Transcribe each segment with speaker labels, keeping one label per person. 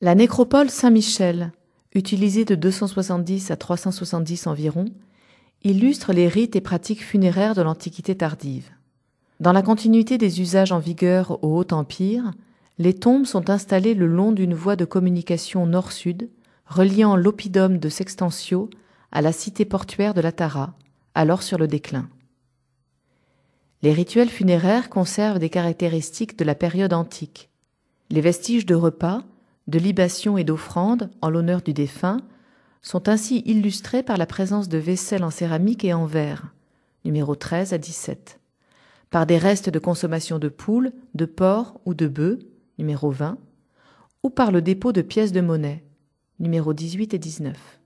Speaker 1: La nécropole Saint-Michel, utilisée de 270 à 370 environ, illustre les rites et pratiques funéraires de l'Antiquité tardive. Dans la continuité des usages en vigueur au Haut Empire, les tombes sont installées le long d'une voie de communication nord-sud, reliant l'oppidum de Sextantio à la cité portuaire de la Tara, alors sur le déclin. Les rituels funéraires conservent des caractéristiques de la période antique. Les vestiges de repas, de libations et d'offrandes en l'honneur du défunt sont ainsi illustrés par la présence de vaisselle en céramique et en verre, numéro 13 à 17, par des restes de consommation de poules, de porc ou de bœufs, numéro 20, ou par le dépôt de pièces de monnaie, numéro 18 et 19.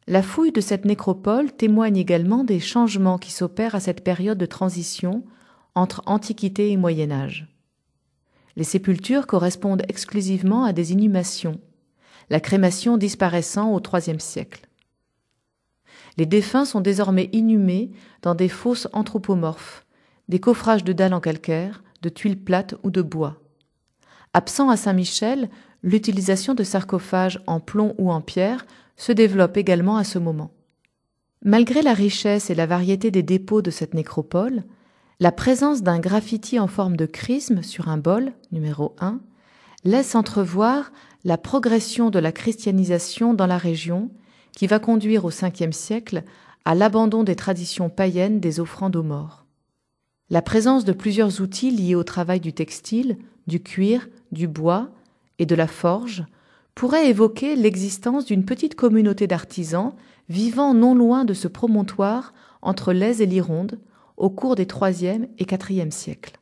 Speaker 1: La fouille de cette nécropole témoigne également des changements qui s'opèrent à cette période de transition entre Antiquité et Moyen Âge. Les sépultures correspondent exclusivement à des inhumations, la crémation disparaissant au IIIe siècle. Les défunts sont désormais inhumés dans des fosses anthropomorphes, des coffrages de dalles en calcaire, de tuiles plates ou de bois. Absent à Saint-Michel, l'utilisation de sarcophages en plomb ou en pierre se développe également à ce moment. Malgré la richesse et la variété des dépôts de cette nécropole, la présence d'un graffiti en forme de chrisme sur un bol, numéro 1, laisse entrevoir la progression de la christianisation dans la région qui va conduire au Ve siècle à l'abandon des traditions païennes des offrandes aux morts. La présence de plusieurs outils liés au travail du textile, du cuir, du bois et de la forge pourrait évoquer l'existence d'une petite communauté d'artisans vivant non loin de ce promontoire entre l'Aise et l'Ironde au cours des IIIe et IVe siècles.